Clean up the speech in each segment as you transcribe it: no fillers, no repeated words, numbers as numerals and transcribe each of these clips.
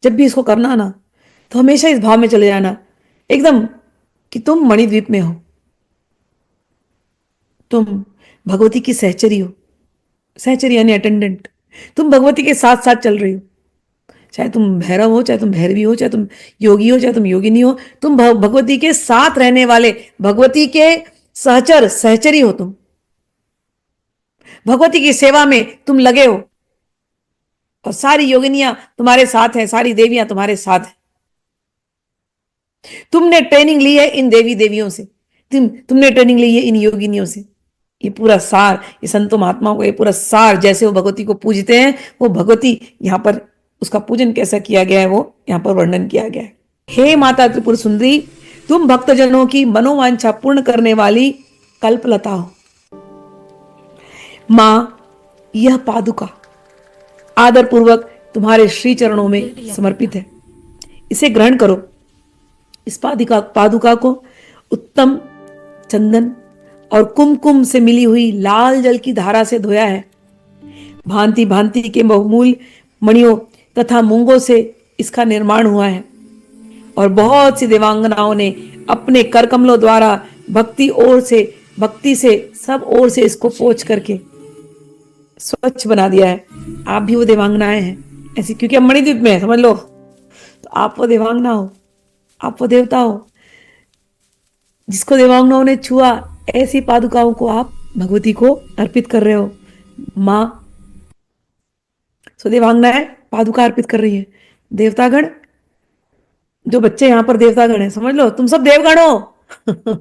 जब भी इसको करना ना, तो हमेशा इस भाव में चले जाना एकदम कि तुम मणिद्वीप में हो, तुम भगवती की सहचरी हो। सहचरी यानी अटेंडेंट। तुम भगवती के साथ साथ चल रही हो, चाहे तुम भैरव हो, चाहे तुम भैरवी हो, चाहे तुम योगी हो, चाहे तुम योगिनी हो, तुम भगवती के साथ रहने वाले, भगवती के सहचर सहचरी हो। तुम भगवती की सेवा में तुम लगे हो, और सारी योगिनियां तुम्हारे साथ हैं, सारी देवियां तुम्हारे साथ हैं। तुमने ट्रेनिंग ली है इन देवी देवियों से, तुमने ट्रेनिंग ली है इन योगिनियों से। ये पूरा सार, ये संतों महात्माओं को ये पूरा सार, जैसे वो भगवती को पूजते हैं, वो भगवती यहां पर उसका पूजन कैसा किया गया है वो यहां पर वर्णन किया गया है। हे माता त्रिपुर सुंदरी, तुम भक्तजनों की मनोवांछा पूर्ण करने वाली कल्पलता हो। मां, यह पादुका आदर पूर्वक तुम्हारे श्री चरणों में समर्पित है, इसे ग्रहण करो। इस पादुका को उत्तम चंदन और कुमकुम से मिली हुई लाल जल की धारा से धोया है। भांति भांति के बहुमूल्य मणियों तथा मूंगों से इसका निर्माण हुआ है, और बहुत सी देवांगनाओं ने अपने कर कमलों द्वारा भक्ति से सब ओर से इसको पोंछ करके स्वच्छ बना दिया है। आप भी वो देवांगनाएं हैं ऐसी, क्योंकि अब मणिद्वीप में है, समझ लो। तो आप वो देवांगना हो, आप वो देवता हो जिसको देवांगनाओं ने छुआ। ऐसी पादुकाओं को आप भगवती को अर्पित कर रहे हो। मां, सो देवांगनाएं पादुका अर्पित कर रही है। देवतागण, जो बच्चे यहां पर देवतागण है, समझ लो तुम सब देवगण हो।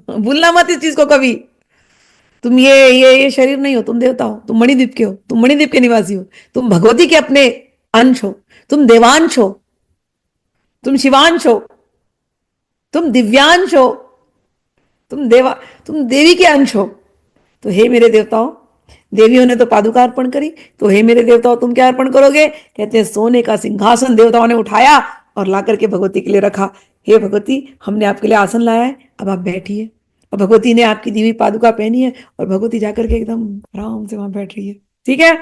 भूलना मत इस चीज को कभी। तुम ये शरीर नहीं हो, तुम देवता हो, तुम मणिद्वीप के हो, तुम मणिद्वीप के निवासी हो, तुम भगवती के अपने अंश हो, तुम देवांश हो, तुम शिवांश हो, तुम दिव्यांश हो, तुम देवी के अंश हो। तो हे मेरे देवताओं, देवियों ने तो पादुका अर्पण करी, तो हे मेरे देवताओं तुम क्या अर्पण करोगे? कहते हैं सोने का सिंहासन देवताओं ने उठाया और ला करके भगवती के लिए रखा। हे भगवती, हमने आपके लिए आसन लाया है, अब आप बैठिए। और भगवती ने आपकी दी हुई पादुका पहनी है, और भगवती जाकर के एकदम आराम से वहां बैठ रही है। ठीक है,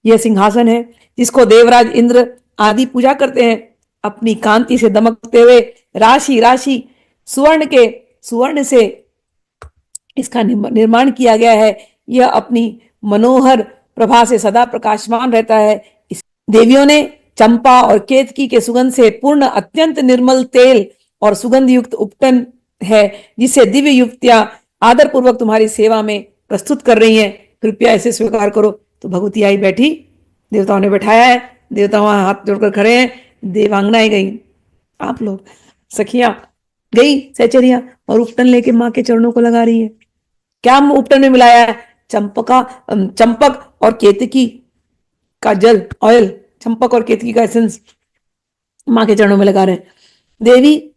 यह सिंहासन है जिसको देवराज इंद्र आदि पूजा करते हैं। अपनी कांति से दमकते हुए राशि राशि सुवर्ण से इसका निर्माण किया गया है। यह अपनी मनोहर प्रभा से सदा प्रकाशमान रहता है। इस देवियों ने चंपा और केतकी के सुगंध से पूर्ण अत्यंत निर्मल तेल और सुगंध युक्त उपटन है, जिसे दिव्य युक्तियां आदर पूर्वक तुम्हारी सेवा में प्रस्तुत कर रही हैं। कृपया इसे स्वीकार करो। तो भगवती आई बैठी, देवताओं ने बैठाया है, देवता वहां हाथ जोड़कर खड़े हैं, देवांगनाएं गई, आप लोग सखियां गई, सहचरियां, और उपटन लेके मां के चरणों को लगा रही है। क्या उपटन में मिलाया है? चंपक और केतकी का जल, ऑयल, चंपक और केतकी का एसेंस मां के चरणों में लगा रहे हैं। देवी,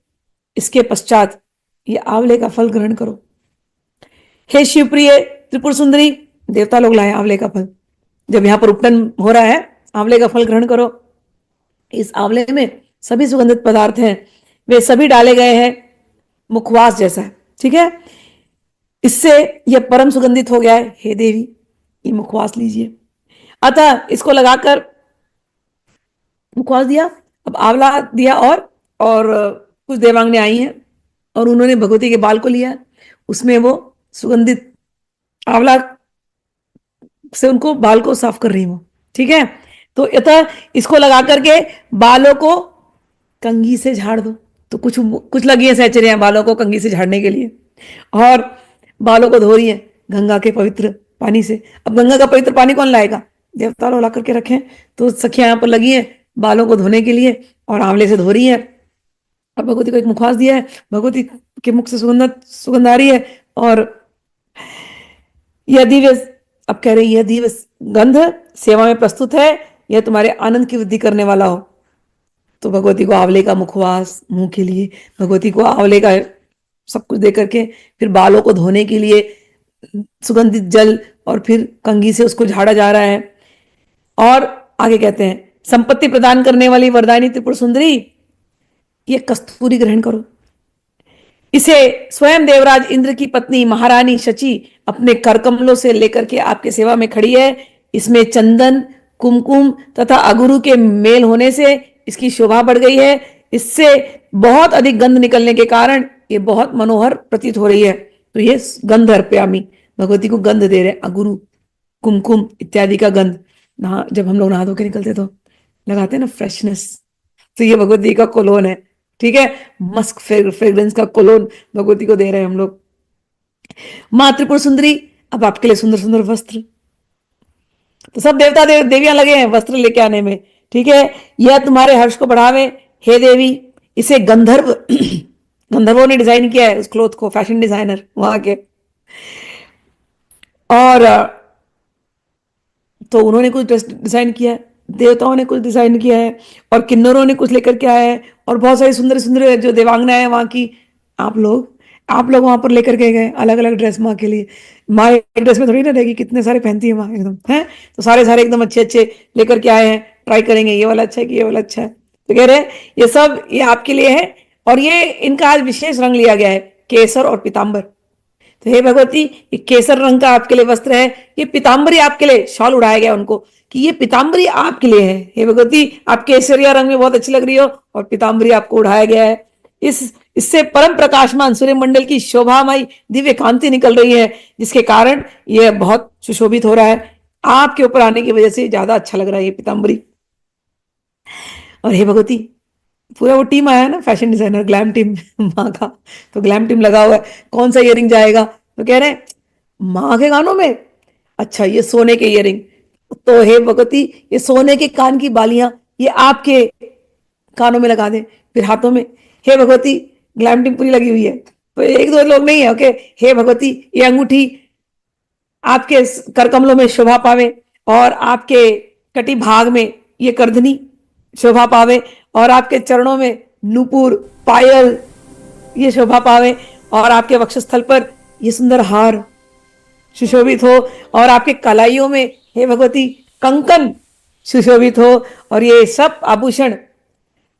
इसके पश्चात ये आंवले का फल ग्रहण करो। हे शिवप्रिय त्रिपुर सुंदरी, देवता लोग लाए आंवले का फल। जब यहां पर उपटन हो रहा है, आंवले का फल ग्रहण करो। इस आंवले में सभी सुगंधित पदार्थ हैं, वे सभी डाले गए हैं, मुखवास जैसा है। ठीक है, इससे यह परम सुगंधित हो गया है। हे देवी, ये मुखवास लीजिए। अतः इसको लगाकर मुखवास दिया, अब आंवला दिया, और कुछ देवांगने आई हैं और उन्होंने भगवती के बाल को लिया, उसमें वो सुगंधित आंवला से उनको बाल को साफ कर रही हूं। ठीक है, तो अतः इसको लगा करके बालों को कंघी से झाड़ दो। तो कुछ लगी है सहचरियां बालों को कंघी से झाड़ने के लिए, और बालों को धो रही है गंगा के पवित्र पानी से। अब गंगा का पवित्र पानी कौन लाएगा? देवता लोग ला करके रखे। तो सखियां यहां पर लगी है बालों को धोने के लिए, और आंवले से धो रही है, और भगवती को एक मुखवास दिया है, भगवती के मुख से सुगंध आ रही है। और यह दिव्य, अब कह रही है, दिव्य गंध सेवा में प्रस्तुत है, यह तुम्हारे आनंद की वृद्धि करने वाला हो। तो भगवती को आंवले का मुखवास मुंह के लिए, भगवती को आंवले का सब कुछ दे करके, फिर बालों को धोने के लिए सुगंधित जल, और फिर कंघी से उसको झाड़ा जा रहा है। और आगे कहते हैं, संपत्ति प्रदान करने वाली वरदायिनी त्रिपुर सुंदरी, ये कस्तूरी ग्रहण करो। इसे स्वयं देवराज इंद्र की पत्नी महारानी शची अपने करकमलों से लेकर के आपके सेवा में खड़ी है। इसमें चंदन, कुमकुम तथा अगुरु के मेल होने से इसकी शोभा बढ़ गई है, इससे बहुत अधिक गंध निकलने के कारण ये बहुत मनोहर प्रतीत हो रही है। तो ये गंध अर्पयामी, भगवती को गंध दे रहे, अगुरु, कुमकुम इत्यादि का गंध। जब हम लोग नहा धो के निकलते तो लगाते हैं ना फ्रेशनेस, तो ये भगवती का कोलोन है, ठीक है, मस्क फ्रेग्रेंस का कोलोन भगवती को दे रहे हैं हम लोग। माँ त्रिपुर सुंदरी, अब आपके लिए सुंदर सुंदर वस्त्र। तो सब देवता देवियां लगे हैं वस्त्र लेके आने में, ठीक है। यह तुम्हारे हर्ष को बढ़ावे हे देवी। इसे गंधर्व गंधर्वों ने डिजाइन किया है उस क्लोथ को, फैशन डिजाइनर वहां के। और तो उन्होंने कुछ डिजाइन किया है, देवताओं ने कुछ डिजाइन किया है, और किन्नरों ने कुछ लेकर के आए हैं, और बहुत सारी सुंदर सुंदर जो देवांगनाएं हैं वहां की, आप लोग वहां पर लेकर के गए अलग अलग ड्रेस माँ के लिए। माँ एक ड्रेस में थोड़ी ना रहेगी, कितने सारे पहनती है माँ एकदम, है। तो सारे सारे एकदम अच्छे अच्छे लेकर के आए हैं, ट्राई करेंगे ये वाला अच्छा है कि ये वाला अच्छा है। तो कह रहे ये सब ये आपके लिए है, और ये इनका आज विशेष रंग लिया गया है, केसर और पीताम्बर। तो हे भगवती, ये केसर रंग का आपके लिए वस्त्र है, ये पीताम्बरी आपके लिए, शॉल उड़ाया गया उनको कि ये पीताम्बरी आपके लिए है। हे भगवती, आप केसरिया रंग में बहुत अच्छी लग रही हो, और पीताम्बरी आपको उड़ाया गया है। इससे परम प्रकाशमान सूर्यमंडल की शोभामयी दिव्य कांति निकल रही है, जिसके कारण यह बहुत सुशोभित हो रहा है। आपके ऊपर आने की वजह से ज्यादा अच्छा लग रहा है ये पीताम्बरी। और हे भगवती, पूरा वो टीम आया है ना, फैशन डिजाइनर ग्लैम टीम माँ का, तो ग्लैम टीम लगा हुआ है, कौन सा इयरिंग जाएगा, तो कह रहे हैं माँ के कानों में, अच्छा ये सोने के इयरिंग। तो हे भगवती, ये सोने के कान की बालियां ये आपके कानों में लगा दे, फिर हाथों में। हे भगवती, ग्लैम टीम पूरी लगी हुई है, तो एक दो लोग नहीं है, ओके। हे भगवती, ये अंगूठी आपके करकमलों में शोभा पावे, और आपके कटी भाग में ये करधनी शोभा पावे, और आपके चरणों में नूपुर पायल ये शोभा पावे, और आपके वक्षस्थल पर ये सुंदर हार सुशोभित हो, और आपके कलाइयों में हे भगवती कंकन सुशोभित हो। और ये सब आभूषण,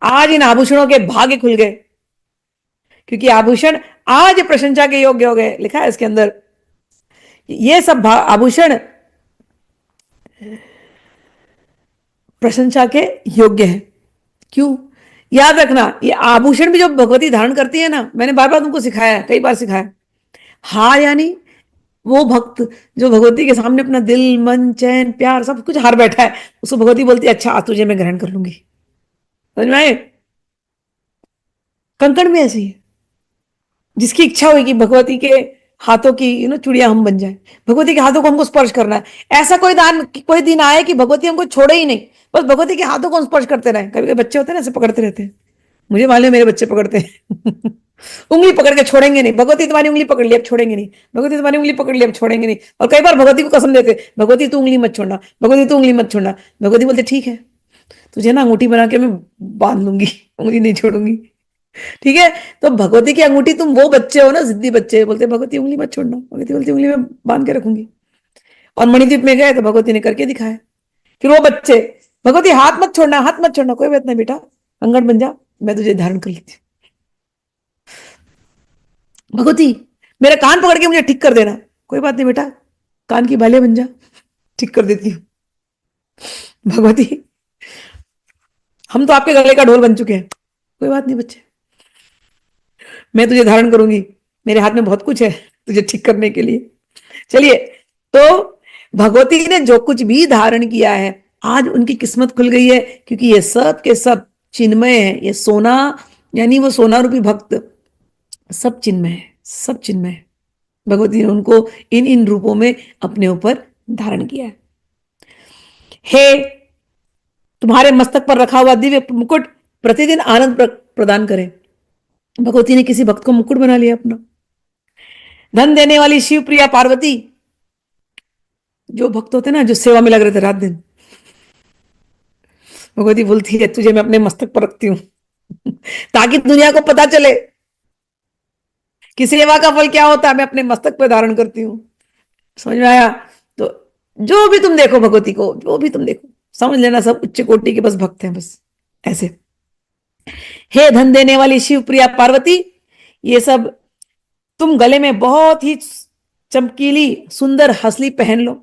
आज इन आभूषणों के भाग्य खुल गए, क्योंकि आभूषण आज प्रशंसा के योग्य हो गए, लिखा है इसके अंदर। ये सब आभूषण प्रशंसा के योग्य है। क्यों? याद रखना, ये आभूषण भी जो भगवती धारण करती है ना, मैंने बार बार तुमको सिखाया है, कई बार सिखाया। हार यानी वो भक्त जो भगवती के सामने अपना दिल मन चैन प्यार सब कुछ हार बैठा है, उसको भगवती बोलती है अच्छा आज तुझे मैं ग्रहण कर लूंगी। समझ में आए? कंकण में ऐसी है, जिसकी इच्छा हुई कि भगवती के हाथों की चूड़िया हम बन जाए, भगवती के हाथों को हमको स्पर्श करना है। ऐसा कोई दिन आए कि भगवती हमको छोड़े ही नहीं, बस भगवती के हाथों को हम स्पर्श करते रहे। कभी कभी बच्चे होते हैं ना, ऐसे पकड़ते रहते हैं, मुझे मालूम है मेरे बच्चे पकड़ते हैं उंगली पकड़ के छोड़ेंगे नहीं, भगवती तुम्हारी उंगली पकड़ ली अब छोड़ेंगे नहीं, भगवती तुम्हारी उंगली पकड़ ली अब छोड़ेंगे नहीं। और कई बार भगवती को कसम देते, भगवती तू उंगली मत छोड़ना, भगवती तू उंगली मत छोड़ना। भगवती बोलते ठीक है, तुझे ना अंगूठी बना के मैं बांध लूंगी, उंगली नहीं छोड़ूंगी, ठीक है। तो भगवती की अंगूठी, तुम वो बच्चे हो ना जिद्दी बच्चे, बोलते भगवती उंगली मत छोड़ना, भगवती बोलती उंगली में बांध के रखूंगी। और मणिद्वीप में गए तो भगवती ने करके दिखाया। फिर वो बच्चे, भगवती हाथ मत छोड़ना, हाथ मत छोड़ना, कोई बात नहीं बेटा, अंगड़ बन जा, मैं तुझे धारण कर लेती। भगवती मेरा कान पकड़ के मुझे ठीक कर देना, कोई बात नहीं बेटा, कान की बालियां बन जा, ठीक कर देती हूँ। भगवती हम तो आपके गले का ढोल बन चुके हैं, कोई बात नहीं बच्चे, मैं तुझे धारण करूंगी, मेरे हाथ में बहुत कुछ है तुझे ठीक करने के लिए। चलिए, तो भगवती ने जो कुछ भी धारण किया है आज उनकी किस्मत खुल गई है, क्योंकि ये सब के सब चिन्मय है। ये सोना यानी वो सोना रूपी भक्त सब चिन्मय है, सब चिन्मय है। भगवती ने उनको इन इन रूपों में अपने ऊपर धारण किया है। हे तुम्हारे मस्तक पर रखा हुआ दिव्य मुकुट प्रतिदिन आनंद प्रदान करे। भगवती ने किसी भक्त को मुकुट बना लिया अपना। धन देने वाली शिव प्रिया पार्वती, जो भक्त होते ना जो सेवा में लग रहे थे रात दिन, भगवती बोलती है तुझे मैं अपने मस्तक पर रखती हूं ताकि दुनिया को पता चले कि सेवा का फल क्या होता है, मैं अपने मस्तक पर धारण करती हूं। समझ में आया? तो जो भी तुम देखो भगवती को, जो भी तुम देखो, समझ लेना सब उच्च कोटि के बस भक्त हैं, बस ऐसे। हे धन देने वाली शिव प्रिया पार्वती, ये सब तुम गले में बहुत ही चमकीली सुंदर हसली पहन लो,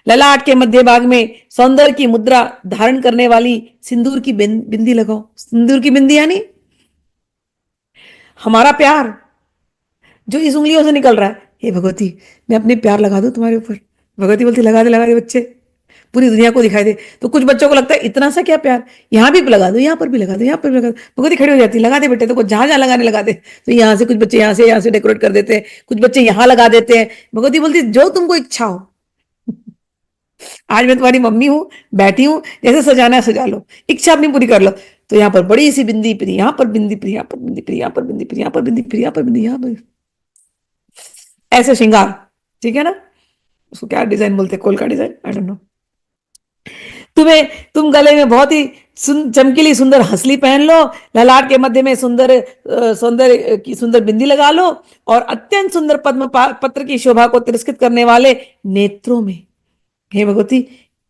ललाट के मध्य भाग में सौंदर्य की मुद्रा धारण करने वाली सिंदूर की बिंदी लगाओ। सिंदूर की बिंदी यानी हमारा प्यार जो इस उंगलियों से निकल रहा है। हे भगवती, मैं अपने प्यार लगा दूं तुम्हारे ऊपर। भगवती बोलती लगा दे बच्चे, पूरी दुनिया को दिखाई दे। तो कुछ बच्चों को लगता है इतना सा क्या प्यार, यहां भी लगा दो, यहां पर भी लगा दो, यहां पर भी लगा दो। भगवती खड़ी हो जाती, लगा दे बेटे, तो जहां जहां लगाने लगा दे। तो यहाँ से कुछ बच्चे यहाँ से डेकोरेट कर देते हैं, कुछ बच्चे यहाँ लगा देते हैं। भगवती बोलती जो तुमको इच्छा हो, आज मैं तुम्हारी मम्मी हूं, बैठी हूं, जैसे सजाना है सजा लो, इच्छा अपनी पूरी कर लो। तो यहाँ पर बड़ी सी बिंदी, फिर यहाँ पर बिंदी, फिर यहाँ पर बिंदी, फिर यहाँ पर बिंदी, फिर यहाँ पर बिंदी, फिर यहाँ पर बिंदी, यहाँ पर ऐसे श्रृंगार। ठीक है ना, उसको क्या डिजाइन बोलते हैं, कोल का डिजाइन, आई डोंट नो। तुम गले में बहुत ही चमकीली सुंदर हंसली पहन लो, ललाट के मध्य में सुंदर बिंदी लगा लो, और अत्यंत सुंदर पद्म पत्र की शोभा को तिरस्कृत करने वाले नेत्रों में, हे भगवती,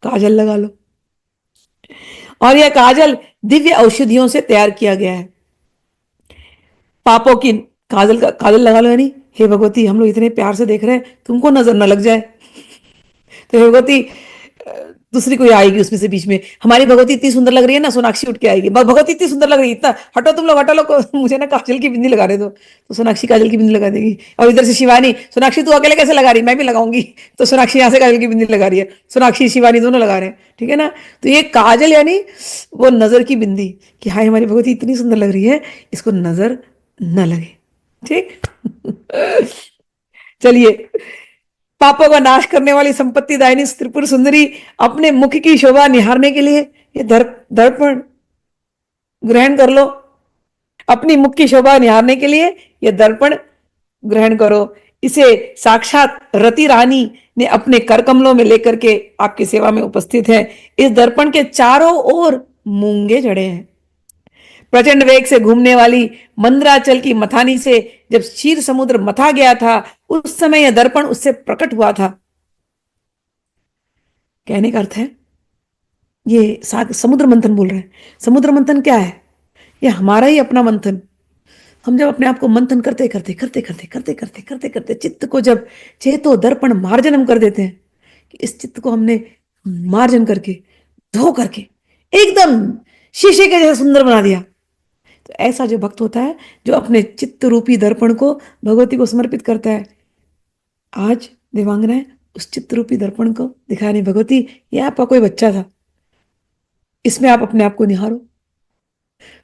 काजल लगा लो। और यह काजल दिव्य औषधियों से तैयार किया गया है। पापों की काजल लगा लो, यानी हे भगवती, हम लोग इतने प्यार से देख रहे हैं, तुमको नजर न लग जाए। तो हे भगवती, दूसरी कोई आएगी उसमें से बीच में, हमारी भगवती इतनी सुंदर लग रही है ना, सोनाक्षी उठ के आएगी, भगवती इतनी सुंदर लग रही है, इतना हटो तुम लोग, हटो लोग, मुझे ना काजल की बिंदी लगा दे दो। तो सोनाक्षी काजल की बिंदी लगा देगी। और इधर से शिवानी, सोनाक्षी तू अकेले कैसे लगा रही, मैं भी लगाऊंगी। तो सोनाक्षी यहाँ से काजल की बिंदी लगा रही है, सोनाक्षी शिवानी दोनों लगा रहे हैं। ठीक है ना, तो ये काजल यानी वो नजर की बिंदी, कि हाय हमारी भगवती इतनी सुंदर लग रही है, इसको नजर न लगे। ठीक चलिए, पापों का नाश करने वाली संपत्ति दायिनी त्रिपुर सुंदरी अपने मुख की शोभा निहारने के लिए ये दर्पण ग्रहण कर लो। अपनी मुख की शोभा निहारने के लिए ये दर्पण ग्रहण करो। इसे साक्षात रति रानी ने अपने कर कमलों में लेकर के आपकी सेवा में उपस्थित है। इस दर्पण के चारों ओर मूंगे जड़े हैं। प्रचंड वेग से घूमने वाली मंदराचल की मथानी से जब क्षीर समुद्र मथा गया था, उस समय यह दर्पण उससे प्रकट हुआ था। कहने का अर्थ है, ये समुद्र मंथन बोल रहे हैं। समुद्र मंथन क्या है? ये हमारा ही अपना मंथन। हम जब अपने आप को मंथन करते करते करते करते करते करते करते करते चित्त को जब चेतो दर्पण मार्जनम कर देते हैं, कि इस चित्त को हमने मार्जन करके धो करके एकदम शीशे के जैसे सुंदर बना दिया, तो ऐसा जो भक्त होता है, जो अपने चित्त रूपी दर्पण को भगवती को समर्पित करता है, आज देवांगनाएं उस चित्त रूपी दर्पण को दिखा रही, भगवती ये आपका कोई बच्चा था, इसमें आप अपने आप को निहारो।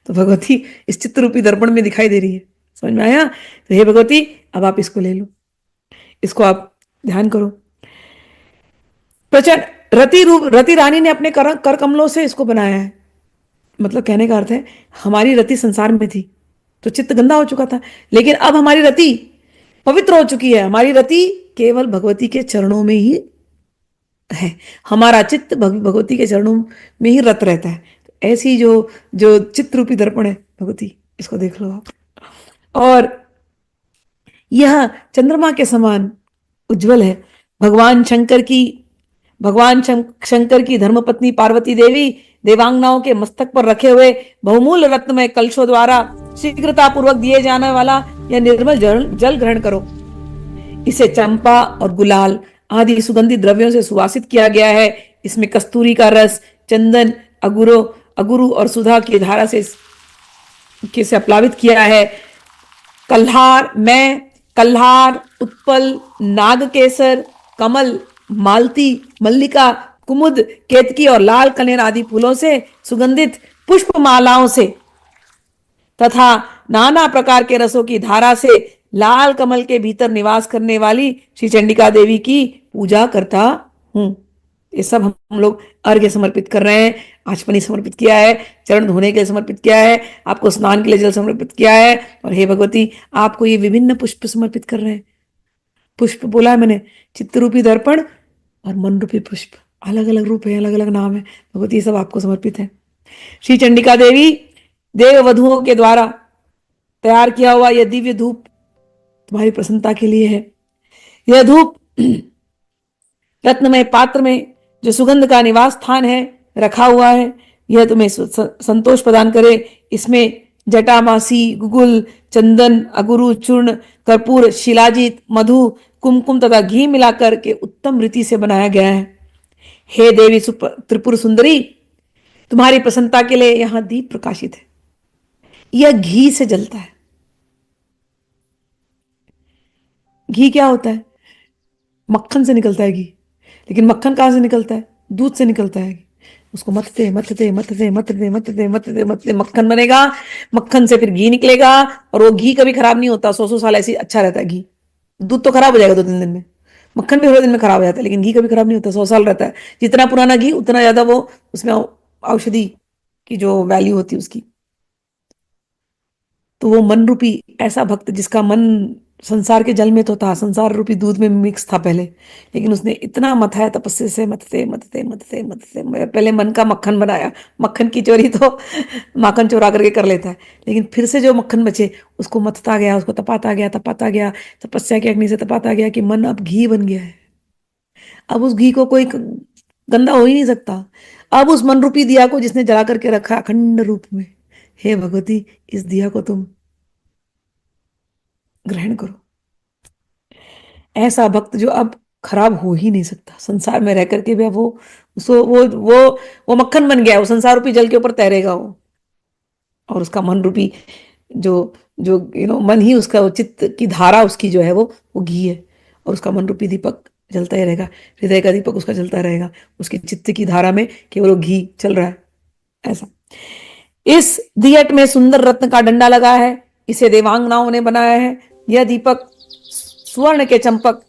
तो भगवती इस चित्त रूपी दर्पण में दिखाई दे रही है। समझ में आया? तो हे भगवती, अब आप इसको ले लो, इसको आप ध्यान करो। प्रचंड रति रानी ने अपने कर कमलों से इसको बनाया है। मतलब कहने का अर्थ है, हमारी रति संसार में थी तो चित्त गंदा हो चुका था, लेकिन अब हमारी रति पवित्र हो चुकी है। हमारी रति केवल भगवती के चरणों में ही है, हमारा चित्त भगवती के चरणों में ही रत रहता है। तो ऐसी जो जो चित्त रूपी दर्पण है भगवती, इसको देख लो आप। और यह चंद्रमा के समान उज्जवल है। भगवान शंकर की धर्मपत्नी पार्वती देवी देवांगनाओं के मस्तक पर रखे हुए बहुमूल्य रत्नमय कलशों द्वारा शीघ्रता पूर्वक दिए जाने वाला यह निर्मल जल ग्रहण करो। इसे चंपा और गुलाल आदि सुगंधित द्रव्यों से सुवासित किया गया है। इसमें कस्तूरी का रस, चंदन, अगुरु और सुधा की धारा से प्लावित किया है। कल्हार, उत्पल, नागकेसर, कमल, मालती, मल्लिका, कुमुद, केतकी और लाल कनेर आदि फूलों से सुगंधित पुष्प मालाओं से तथा नाना प्रकार के रसों की धारा से लाल कमल के भीतर निवास करने वाली श्री चंडिका देवी की पूजा करता हूं। ये सब हम लोग अर्घ्य समर्पित कर रहे हैं। आचमनी समर्पित किया है, चरण धोने के लिए समर्पित किया है, आपको स्नान के लिए जल समर्पित किया है, और हे भगवती, आपको ये विभिन्न पुष्प समर्पित कर रहे हैं। पुष्प बोला है मैंने, चित्तरूपी दर्पण और मन रूपी पुष्प, अलग अलग रूप है, अलग अलग नाम है भगवती, सब आपको समर्पित है। श्री चंडिका देवी देव वधुओं के द्वारा तैयार किया हुआ यह दिव्य धूप तुम्हारी प्रसन्नता के लिए है। यह धूप रत्नमय पात्र में जो सुगंध का निवास स्थान है रखा हुआ है, यह तुम्हें संतोष प्रदान करे। इसमें जटामासी, गुगुल, चंदन, अगुरु, चूर्ण, कर्पूर, शिलाजीत, मधु, कुमकुम तथा घी मिलाकर के उत्तम रीति से बनाया गया है। हे देवी त्रिपुर सुंदरी, तुम्हारी प्रसन्नता के लिए यहां दीप प्रकाशित है। यह घी से जलता है। घी क्या होता है? मक्खन से निकलता है घी। लेकिन मक्खन कहां से निकलता है? दूध से निकलता है। उसको मथते मथते मथते मथते मथते मथते मथते मक्खन बनेगा। मक्खन से फिर घी निकलेगा, और वो घी कभी खराब नहीं होता। 100 साल ऐसे अच्छा रहता है घी। दूध तो खराब हो जाएगा 2-3 दिन में, मक्खन भी थोड़े दिन में खराब हो जाता है, लेकिन घी कभी खराब नहीं होता, 100 साल रहता है। जितना पुराना घी उतना ज्यादा वो उसमें औषधि की जो वैल्यू होती है उसकी। तो वो मन रूपी ऐसा भक्त जिसका मन संसार के जल में तो था, संसार रूपी दूध में मिक्स था पहले, लेकिन उसने इतना मथाया तपस्या से, मथते मथते मथते मथते पहले मन का मक्खन बनाया। मक्खन की चोरी तो माखन चोरा करके कर लेता है, लेकिन फिर से जो मक्खन बचे उसको मथता गया, उसको तपाता गया, तपाता गया, तपस्या की अग्नि से तपाता गया कि मन अब घी बन गया है। अब उस घी को कोई गंदा हो ही नहीं सकता। अब उस मन रूपी दिया को जिसने जला करके रखा अखंड रूप में, हे भगवती, इस दिया को तुम ग्रहण करो। ऐसा भक्त जो अब खराब हो ही नहीं सकता संसार में रह करके भी। अब वो उसको वो मक्खन बन गया, वो संसार रूपी जल के ऊपर तैरेगा वो। और उसका मन रूपी जो जो मन ही उसका, वो चित्त की धारा उसकी जो है वो घी है। और उसका मन रूपी दीपक जलता ही रहेगा, हृदय का दीपक उसका जलता रहेगा। उसकी चित्त की धारा में केवल वो घी चल रहा है। ऐसा इस दियट में सुंदर रत्न का डंडा लगा है, इसे देवांगनाओं ने बनाया है। यह दीपक स्वर्ण के चंपक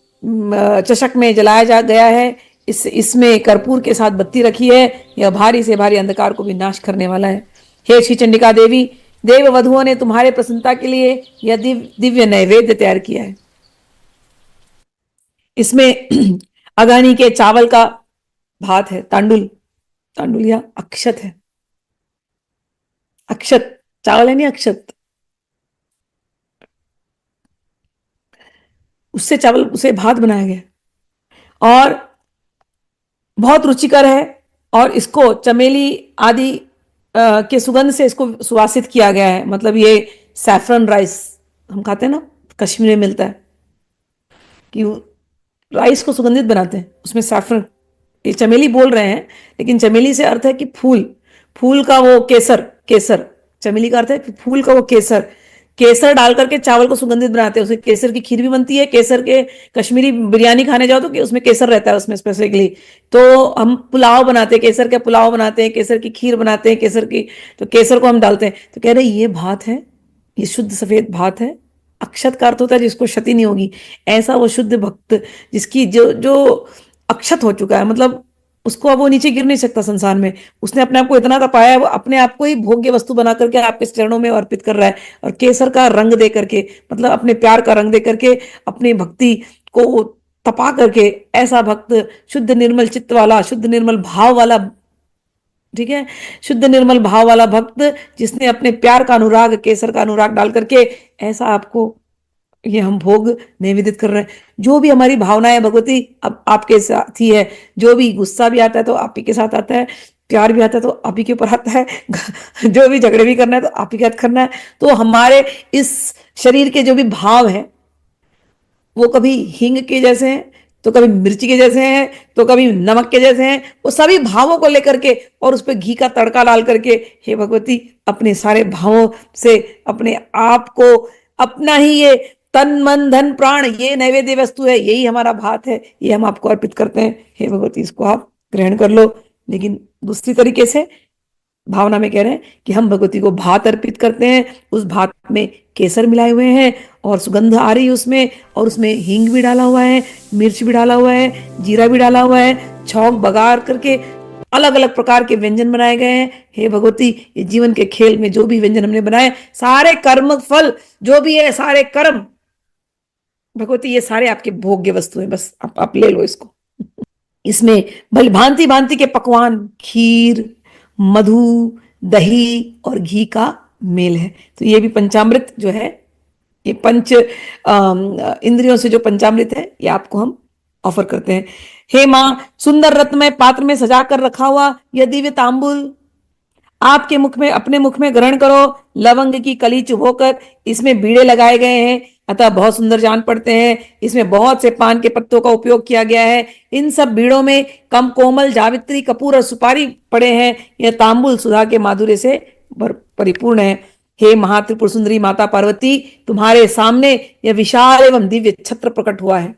चषक में जलाया जा गया है। इसमें कर्पूर के साथ बत्ती रखी है। यह भारी से भारी अंधकार को भी नाश करने वाला है। हे श्री चंडिका देवी, देव वधुओं ने तुम्हारे प्रसन्नता के लिए यह दिव्य नैवेद्य तैयार किया है। इसमें अगानी के चावल का भात है, तांडुल, तांडुल या अक्षत है। अक्षत चावल है नहीं, अक्षत, उससे चावल उसे भात बनाया गया और बहुत रुचिकर है। और इसको चमेली आदि के सुगंध से इसको सुवासित किया गया है। मतलब ये सैफरन राइस हम खाते हैं ना, कश्मीर में मिलता है, कि राइस को सुगंधित बनाते हैं, उसमें सैफरन, ये चमेली बोल रहे हैं, लेकिन चमेली से अर्थ है कि फूल, फूल का वो केसर, केसर चमेली का अर्थ है फूल का वो केसर। केसर डाल करके चावल को सुगंधित बनाते हैं, उससे केसर की खीर भी बनती है। केसर के कश्मीरी बिरयानी खाने जाओ तो कि उसमें केसर रहता है उसमें स्पेसिफिकली। तो हम पुलाव बनाते हैं, केसर के पुलाव बनाते हैं, केसर की खीर बनाते हैं, केसर की, तो केसर को हम डालते हैं। तो कह रहे ये भात है, ये शुद्ध सफेद भात है। अक्षत का अर्थ होता है जिसको क्षति नहीं होगी। ऐसा वो शुद्ध भक्त जिसकी जो जो अक्षत हो चुका है, मतलब उसको अब वो नीचे गिर नहीं सकता संसार में। उसने अपने आप को इतना तपाया है, वो अपने आप को ही भोग्य वस्तु बना करके आपके चरणों में अर्पित कर रहा है। और केसर का रंग दे करके, मतलब अपने प्यार का रंग दे करके, अपनी भक्ति को तपा करके, ऐसा भक्त शुद्ध निर्मल चित्त वाला, शुद्ध निर्मल भाव वाला, ठीक है, शुद्ध निर्मल भाव वाला भक्त जिसने अपने प्यार का अनुराग, केसर का अनुराग डाल करके, ऐसा आपको ये हम भोग निवेदित कर रहे हैं। जो भी हमारी भावनाएं भगवती अब आपके साथ ही है। जो भी गुस्सा भी आता है तो आप ही के साथ आता है, प्यार भी आता है तो आप ही के ऊपर आता है, जो भी झगड़े भी करना है तो आप ही के साथ करना है। तो हमारे इस शरीर के जो भी भाव हैं वो कभी हींग के जैसे हैं, तो कभी मिर्ची के जैसे हैं, तो कभी नमक के जैसे हैं। वो सभी भावों को लेकर के और उस पर घी का तड़का डाल करके, हे भगवती, अपने सारे भावों से अपने आप को, अपना ही ये तन मन धन प्राण, ये नैवेद्य वस्तु है, यही हमारा भात है, ये हम आपको अर्पित करते हैं। हे भगवती, इसको आप ग्रहण कर लो। लेकिन दूसरी तरीके से भावना में कह रहे हैं कि हम भगवती को भात अर्पित करते हैं, उस भात में केसर मिलाए हुए हैं और सुगंध आ रही है उसमें, और उसमें हींग भी डाला हुआ है, मिर्च भी डाला हुआ है, जीरा भी डाला हुआ है, छौंक बघार करके अलग अलग प्रकार के व्यंजन बनाए गए हैं। हे भगवती, ये जीवन के खेल में जो भी व्यंजन हमने बनाए, सारे कर्म फल जो भी है, सारे कर्म भगवती, ये सारे आपके भोग्य वस्तु है, बस आप ले लो इसको। इसमें भले भांति भांति के पकवान, खीर, मधु, दही और घी का मेल है। तो ये भी पंचामृत जो है, ये पंच इंद्रियों से जो पंचामृत है, ये आपको हम ऑफर करते हैं। हे मां, सुंदर रत्नमय पात्र में सजा कर रखा हुआ यह दिव्य तांबुल आपके मुख में, अपने मुख में ग्रहण करो। लवंग की कली चुभोकर इसमें बीड़े लगाए गए हैं। अतः बहुत सुंदर जान पड़ते हैं। इसमें बहुत से पान के पत्तों का उपयोग किया गया है। इन सब बीड़ों में कम कोमल जावित्री, कपूर और सुपारी पड़े हैं। यह तांबुल सुधा के माधुर्य से परिपूर्ण है। हे महात्रिपुर सुंदरी माता पार्वती, तुम्हारे सामने यह विशाल एवं दिव्य छत्र प्रकट हुआ है,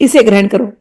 इसे ग्रहण करो।